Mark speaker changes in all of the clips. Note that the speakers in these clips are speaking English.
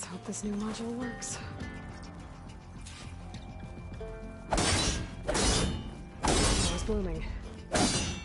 Speaker 1: hope this new module works. It's blooming.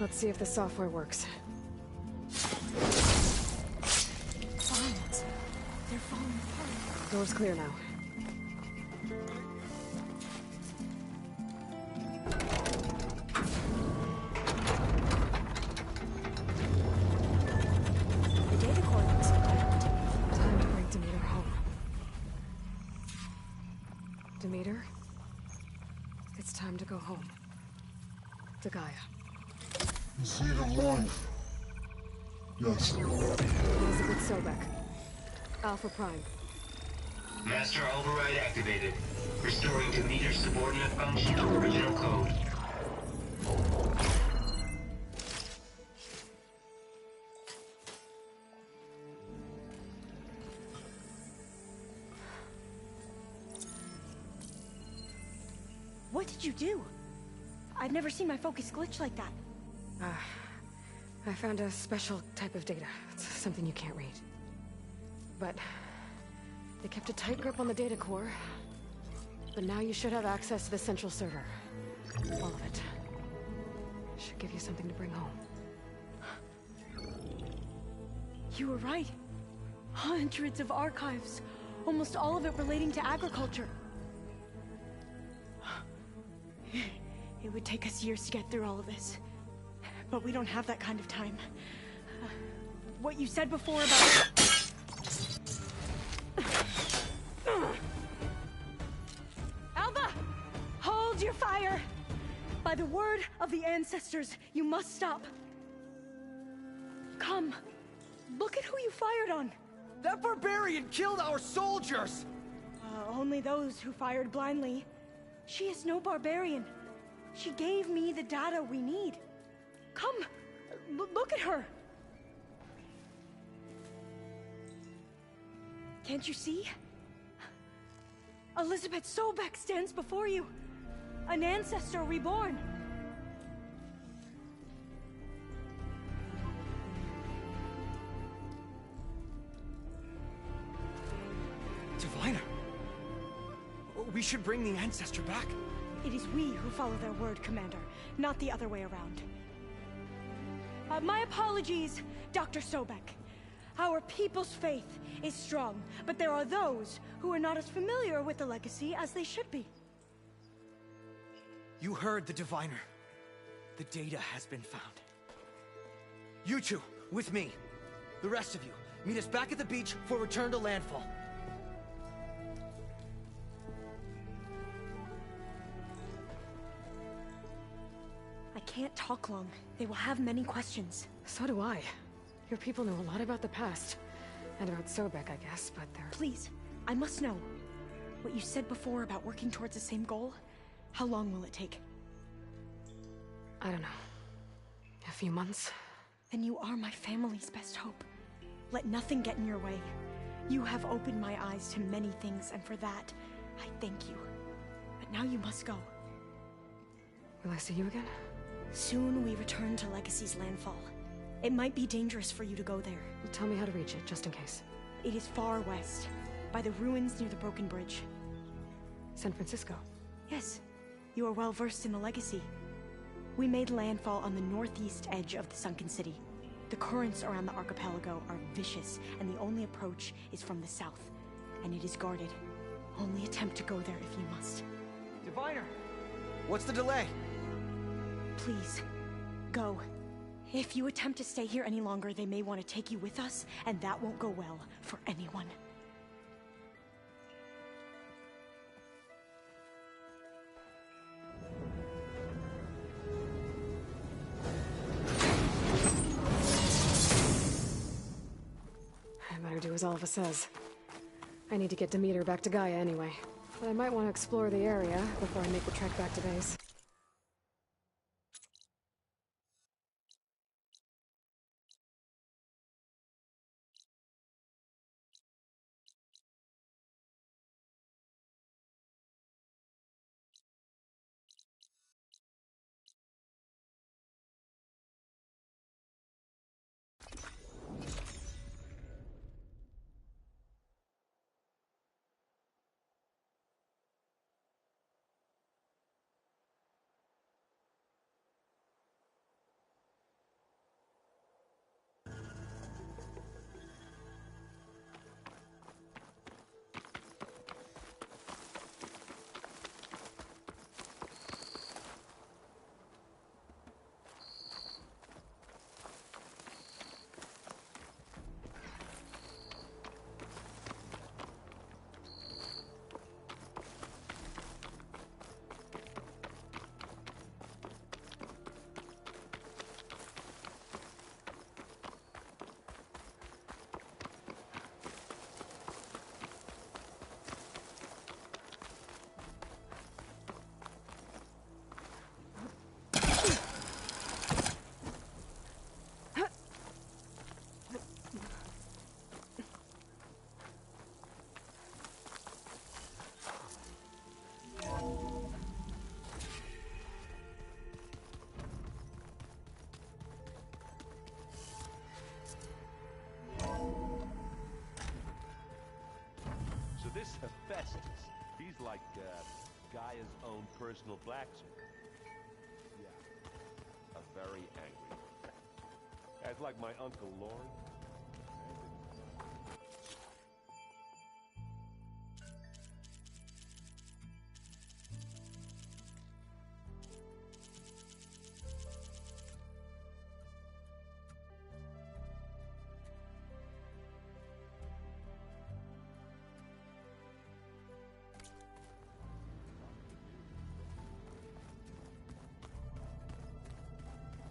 Speaker 1: Let's see if the software works.
Speaker 2: Vines. They're falling apart.
Speaker 1: Door's clear now.
Speaker 2: The data core looks intact.
Speaker 1: Time to bring Demeter home. Demeter? It's time to go home. To Gaia.
Speaker 3: Is he alive? Yes.
Speaker 1: Elizabeth Sobek. Alpha Prime.
Speaker 4: Master override activated. Restoring Demeter's subordinate function to original code.
Speaker 2: What did you do? I've never seen my focus glitch like that.
Speaker 1: I found a special type of data. It's something you can't read. But they kept a tight grip on the data core. But now you should have access to the central server. All of it. Should give you something to bring home.
Speaker 2: You were right. Hundreds of archives. Almost all of it relating to agriculture. It would take us years to get through all of this. But we don't have that kind of time. What you said before about... Alva! Hold your fire! By the word of the ancestors, you must stop. Come. Look at who you fired on.
Speaker 5: That barbarian killed our soldiers!
Speaker 2: Only those who fired blindly. She is no barbarian. She gave me the data we need. Come, look at her. Can't you see? Elizabeth Sobek stands before you. An ancestor reborn.
Speaker 5: Diviner! We should bring the ancestor back.
Speaker 2: It is we who follow their word, Commander, not the other way around. My apologies, Dr. Sobek. Our people's faith is strong, but there are those who are not as familiar with the legacy as they should be.
Speaker 5: You heard the Diviner. The data has been found. You two, with me. The rest of you, meet us back at the beach for return to landfall.
Speaker 2: I can't talk long. They will have many questions.
Speaker 1: So do I. Your people know a lot about the past. And about Sobek, I guess, but they're...
Speaker 2: Please, I must know. What you said before about working towards the same goal, how long will it take?
Speaker 1: I don't know. A few months?
Speaker 2: Then you are my family's best hope. Let nothing get in your way. You have opened my eyes to many things, and for that, I thank you. But now you must go.
Speaker 1: Will I see you again?
Speaker 2: Soon we return to Legacy's landfall. It might be dangerous for you to go there.
Speaker 1: Tell me how to reach it, just in case.
Speaker 2: It is far west, by the ruins near the broken bridge.
Speaker 1: San Francisco?
Speaker 2: Yes, you are well versed in the Legacy. We made landfall on the northeast edge of the sunken city. The currents around the archipelago are vicious, and the only approach is from the south. And it is guarded. Only attempt to go there if you must.
Speaker 5: Diviner! What's the delay?
Speaker 2: Please, go. If you attempt to stay here any longer, they may want to take you with us, and that won't go well for anyone.
Speaker 1: I better do as Alva says. I need to get Demeter back to Gaia anyway. But I might want to explore the area before I make the trek back to base.
Speaker 6: this Hephaestus, he's like, Gaia's own personal blacksmith. Yeah. A very angry one. That's like my Uncle Lawrence.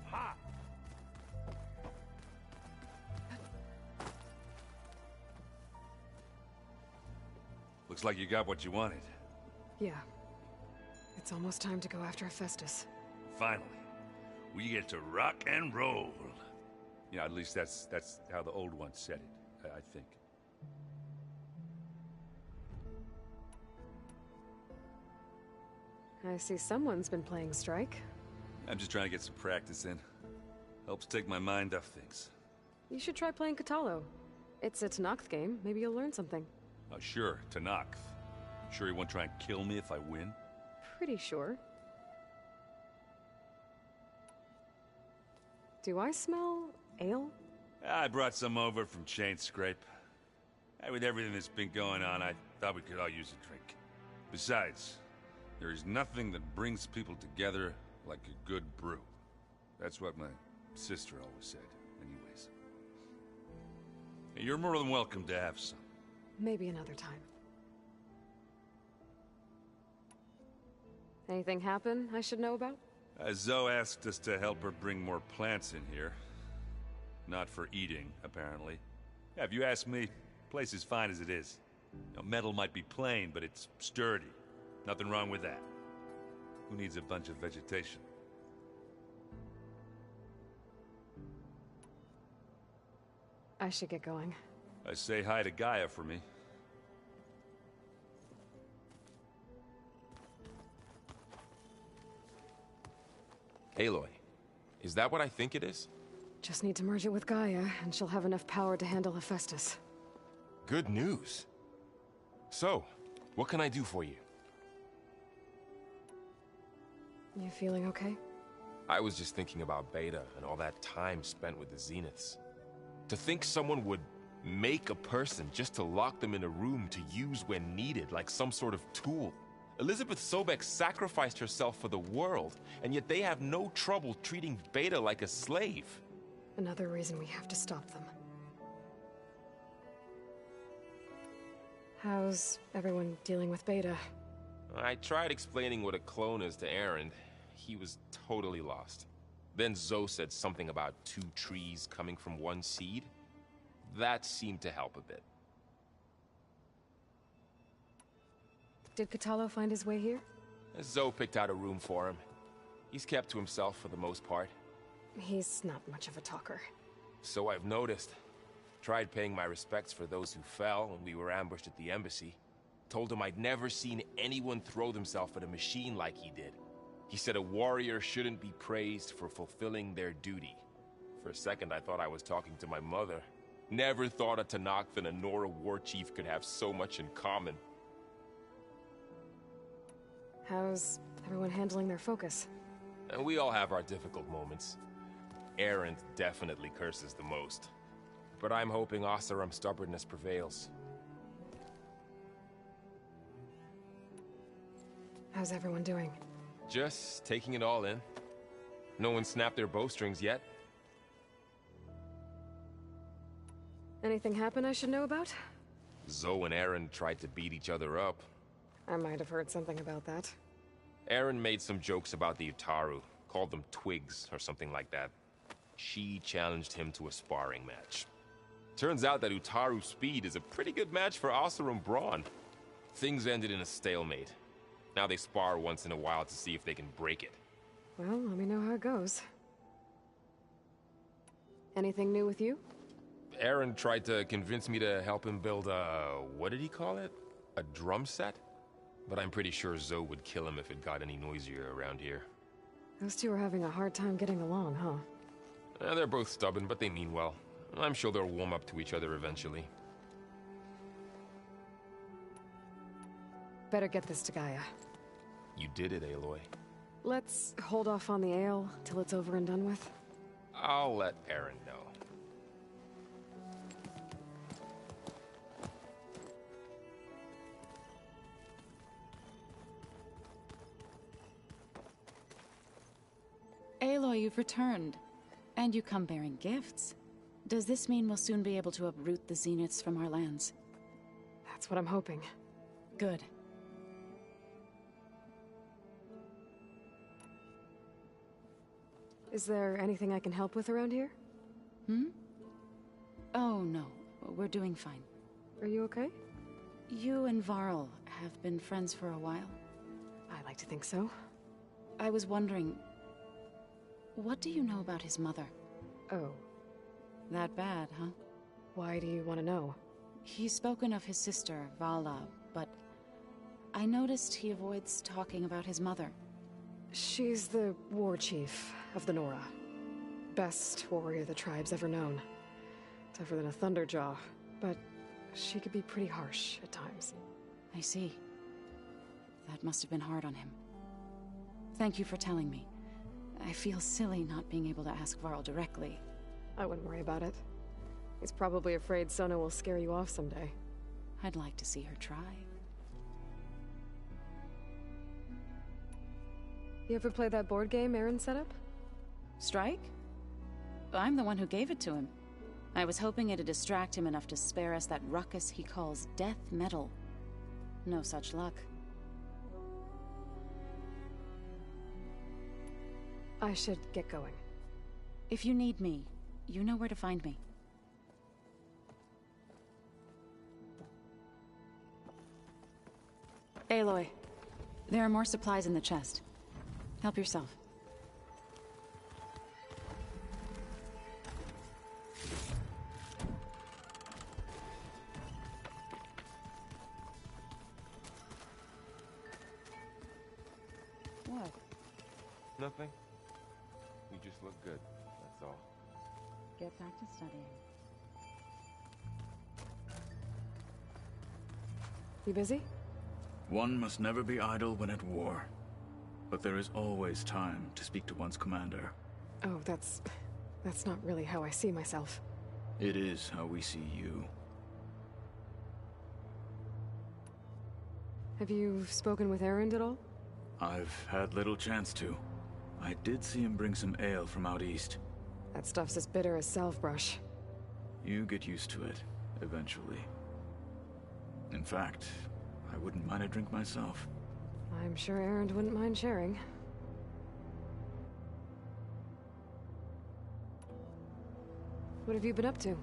Speaker 6: Ha!
Speaker 7: Looks like you got what you wanted.
Speaker 1: Yeah. It's almost time to go after Hephaestus.
Speaker 7: Finally. We get to rock and roll. Yeah, at least that's how the old one said it, I think.
Speaker 1: I see someone's been playing Strike.
Speaker 7: I'm just trying to get some practice in. Helps take my mind off things.
Speaker 1: You should try playing Katalo. It's a Tenakth game. Maybe you'll learn something.
Speaker 7: Oh, sure, Tenakth. Sure he won't try and kill me if I win?
Speaker 1: Pretty sure. Do I smell ale?
Speaker 7: I brought some over from Chain Scrape. With everything that's been going on, I thought we could all use a drink. Besides, there is nothing that brings people together like a good brew. That's what my sister always said, anyways. You're more than welcome to have some.
Speaker 1: Maybe another time. Anything happen I should know about?
Speaker 7: Zoe asked us to help her bring more plants in here. Not for eating, apparently. Yeah, if you ask me, the place is fine as it is. You know, metal might be plain, but it's sturdy. Nothing wrong with that. Who needs a bunch of vegetation?
Speaker 1: I should get going.
Speaker 7: Say hi to Gaia for me.
Speaker 8: Aloy, is that what I think it is?
Speaker 1: Just need to merge it with Gaia, and she'll have enough power to handle Hephaestus.
Speaker 8: Good news. So, what can I do for you?
Speaker 1: You feeling okay?
Speaker 8: I was just thinking about Beta and all that time spent with the Zeniths. To think someone would make a person just to lock them in a room to use when needed, like some sort of tool. Elizabeth Sobek sacrificed herself for the world, and yet they have no trouble treating Beta like a slave.
Speaker 1: Another reason we have to stop them. How's everyone dealing with Beta?
Speaker 8: I tried explaining what a clone is to Aaron. He was totally lost. Then Zoe said something about 2 trees coming from 1 seed. That seemed to help a bit.
Speaker 1: Did Katalo find his way here?
Speaker 8: Zoe picked out a room for him. He's kept to himself for the most part.
Speaker 1: He's not much of a talker.
Speaker 8: So I've noticed. Tried paying my respects for those who fell when we were ambushed at the embassy. Told him I'd never seen anyone throw themselves at a machine like he did. He said a warrior shouldn't be praised for fulfilling their duty. For a second, I thought I was talking to my mother. Never thought a Tenakth and a Nora war chief could have so much in common.
Speaker 1: How's everyone handling their focus?
Speaker 8: And we all have our difficult moments. Arendt definitely curses the most. But I'm hoping Oseram's stubbornness prevails.
Speaker 1: How's everyone doing?
Speaker 8: Just taking it all in. No one snapped their bowstrings yet.
Speaker 1: Anything happen I should know about?
Speaker 8: Zoe and Aaron tried to beat each other up.
Speaker 1: I might have heard something about that.
Speaker 8: Aaron made some jokes about the Utaru, called them twigs or something like that. She challenged him to a sparring match. Turns out that Utaru speed is a pretty good match for Oseram brawn. Things ended in a stalemate. Now they spar once in a while to see if they can break it.
Speaker 1: Well, let me know how it goes. Anything new with you?
Speaker 8: Aaron tried to convince me to help him build a... what did he call it? A drum set? But I'm pretty sure Zoe would kill him if it got any noisier around here.
Speaker 1: Those two are having a hard time getting along, huh?
Speaker 8: They're both stubborn, but they mean well. I'm sure they'll warm up to each other eventually.
Speaker 1: better get this to Gaia.
Speaker 8: You did it, Aloy.
Speaker 1: Let's hold off on the ale till it's over and done with.
Speaker 8: I'll let Aaron know.
Speaker 9: Aloy, you've returned. And you come bearing gifts. Does this mean we'll soon be able to uproot the Zeniths from our lands?
Speaker 1: That's what I'm hoping.
Speaker 9: Good.
Speaker 1: Is there anything I can help with around here?
Speaker 9: Oh, no. We're doing fine.
Speaker 1: Are you okay?
Speaker 9: You and Varl have been friends for a while.
Speaker 1: I like to think so.
Speaker 9: I was wondering, what do you know about his mother?
Speaker 1: Oh.
Speaker 9: That bad, huh?
Speaker 1: Why do you want to know?
Speaker 9: He's spoken of his sister, Vala, but I noticed he avoids talking about his mother.
Speaker 1: She's the war chief of the Nora. Best warrior the tribe's ever known. Tougher than a Thunderjaw, but she could be pretty harsh at times.
Speaker 9: I see. That must have been hard on him. Thank you for telling me. I feel silly not being able to ask Varl directly.
Speaker 1: I wouldn't worry about it. He's probably afraid Sona will scare you off someday.
Speaker 9: I'd like to see her try.
Speaker 1: You ever play that board game Aaron set up?
Speaker 9: Strike? I'm the one who gave it to him. I was hoping it'd distract him enough to spare us that ruckus he calls death metal. No such luck.
Speaker 1: I should get going.
Speaker 9: If you need me, you know where to find me. Aloy, there are more supplies in the chest. Help yourself. What?
Speaker 8: Nothing. You just look good, that's all.
Speaker 9: Get back to studying.
Speaker 1: You busy?
Speaker 10: One must never be idle when at war. But there is always time to speak to one's commander.
Speaker 1: Oh, that's not really how I see myself.
Speaker 10: It is how we see you.
Speaker 1: Have you spoken with Erend at all?
Speaker 10: I've had little chance to. I did see him bring some ale from out east.
Speaker 1: That stuff's as bitter as salvebrush.
Speaker 10: You get used to it, eventually. In fact, I wouldn't mind a drink myself.
Speaker 1: I'm sure Erend wouldn't mind sharing. What have you been up to?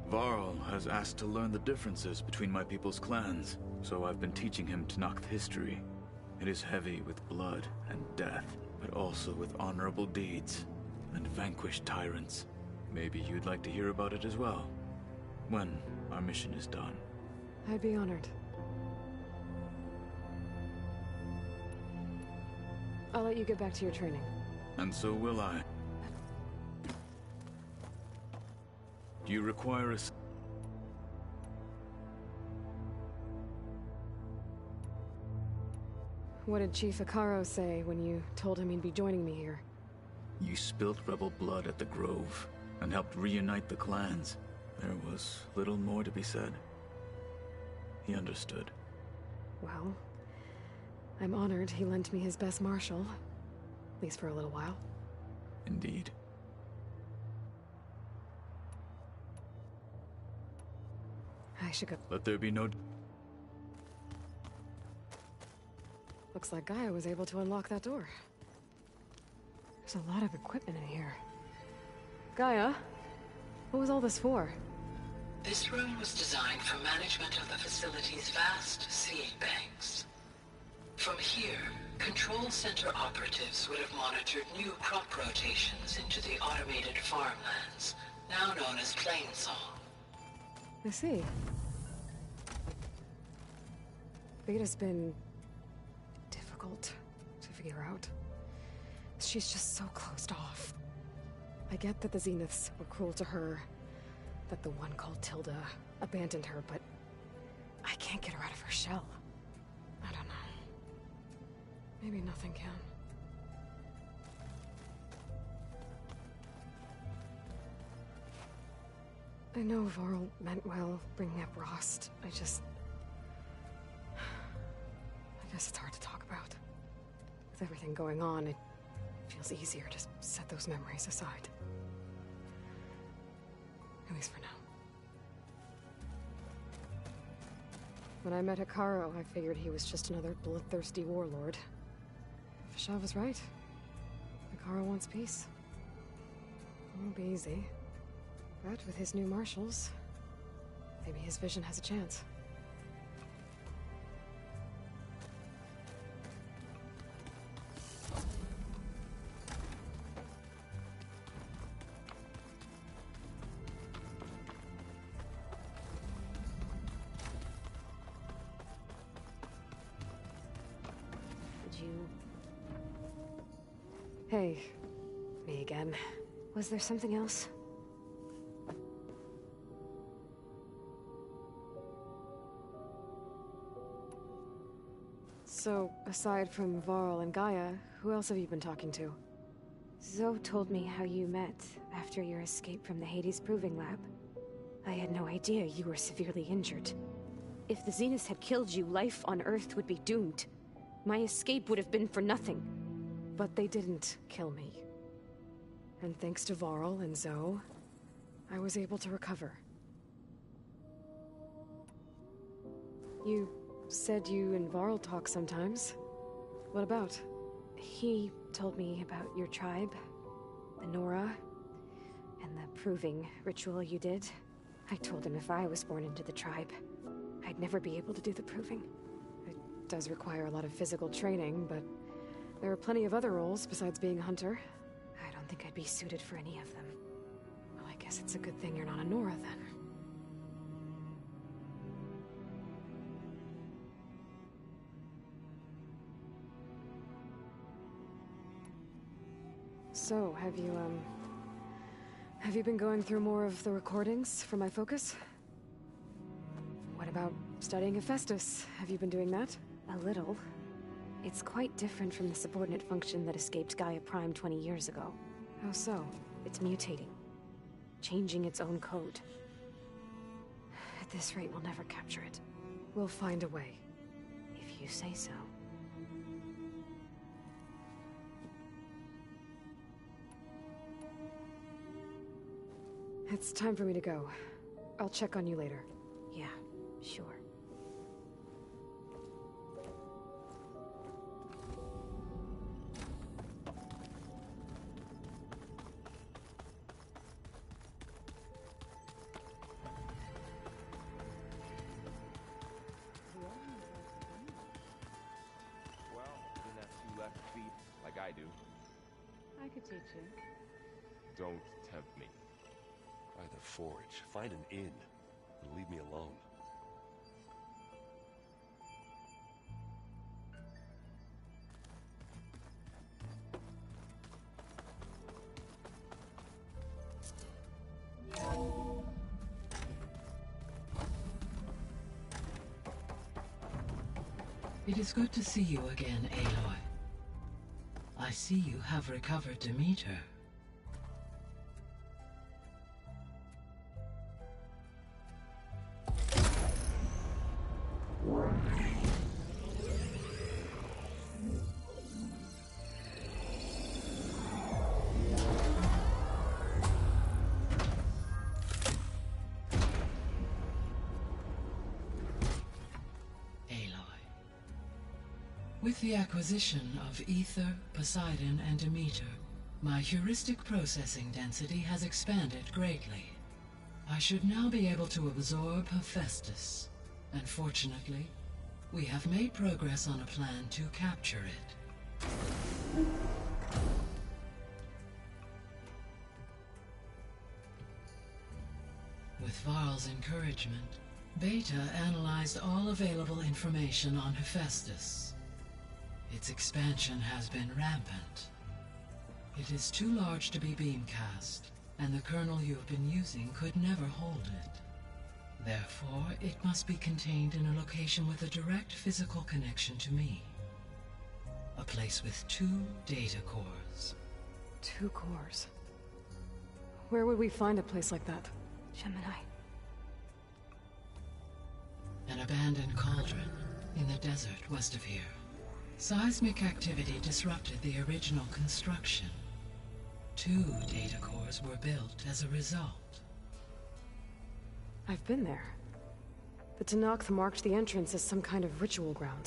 Speaker 10: Varl has asked to learn the differences between my people's clans, so I've been teaching him Tenakth history. It is heavy with blood and death, but also with honorable deeds and vanquished tyrants. Maybe you'd like to hear about it as well, when our mission is done.
Speaker 1: I'd be honored. I'll let you get back to your training.
Speaker 10: And so will I. Do you require a...
Speaker 1: What did Chief Hekarro say when you told him he'd be joining me here?
Speaker 10: You spilt rebel blood at the Grove, and helped reunite the clans. There was little more to be said. He understood.
Speaker 1: Well, I'm honored he lent me his best marshal. At least for a little while.
Speaker 10: Indeed.
Speaker 1: I should go.
Speaker 10: Let there be no...
Speaker 1: Looks like Gaia was able to unlock that door. There's a lot of equipment in here. Gaia? What was all this for?
Speaker 11: This room was designed for management of the facility's vast seed banks. From here, Control Center operatives would have monitored new crop rotations into the automated farmlands, now known as Plainsong.
Speaker 1: I see. Beta's been... difficult to figure out. She's just so closed off. I get that the Zeniths were cruel to her, that the one called Tilda abandoned her, but I can't get her out of her shell. I don't know. Maybe nothing can. I know Varl meant well, bringing up Rost. I guess it's hard to talk about. With everything going on, it feels easier to set those memories aside. At least for now. When I met Hekarro, I figured he was just another bloodthirsty warlord. Fashav was right. Hekarro wants peace. It won't be easy. But with his new marshals, maybe his vision has a chance. Did you... Hey, me again. Was there something else? So, aside from Varl and Gaia, who else have you been talking to?
Speaker 12: Zoe told me how you met after your escape from the Hades Proving Lab. I had no idea you were severely injured. If the Zeniths had killed you, life on Earth would be doomed. My escape would have been for nothing.
Speaker 1: But they didn't kill me. And thanks to Varl and Zoe, I was able to recover. You said you and Varl talk sometimes. What about?
Speaker 12: He told me about your tribe, the Nora, and the proving ritual you did. I told him if I was born into the tribe, I'd never be able to do the proving.
Speaker 1: It does require a lot of physical training, but there are plenty of other roles besides being a hunter.
Speaker 12: I don't think I'd be suited for any of them.
Speaker 1: Well, I guess it's a good thing you're not a Nora then. So, have you been going through more of the recordings for my focus? What about studying Hephaestus? Have you been doing that?
Speaker 12: A little. It's quite different from the subordinate function that escaped Gaia Prime 20 years ago.
Speaker 1: How so?
Speaker 12: It's mutating. Changing its own code. At this rate, we'll never capture it.
Speaker 1: We'll find a way.
Speaker 12: If you say so.
Speaker 1: It's time for me to go. I'll check on you later.
Speaker 12: Yeah, sure.
Speaker 8: Well, you didn't have two left feet like I do.
Speaker 9: I could teach you.
Speaker 8: Don't tempt me.
Speaker 13: Either forage, find an inn, and leave me alone.
Speaker 11: It is good to see you again, Aloy. I see you have recovered Demeter. With the acquisition of Ether, Poseidon, and Demeter, my heuristic processing density has expanded greatly. I should now be able to absorb Hephaestus, and fortunately, we have made progress on a plan to capture it. With Varl's encouragement, Beta analyzed all available information on Hephaestus. Its expansion has been rampant. It is too large to be beamcast, and the kernel you have been using could never hold it. Therefore, it must be contained in a location with a direct physical connection to me. A place with 2 data cores.
Speaker 1: 2 cores? Where would we find a place like that?
Speaker 12: Gemini.
Speaker 11: An abandoned cauldron in the desert west of here. Seismic activity disrupted the original construction. 2 data cores were built as a result.
Speaker 1: I've been there. The Tenakth marked the entrance as some kind of ritual ground.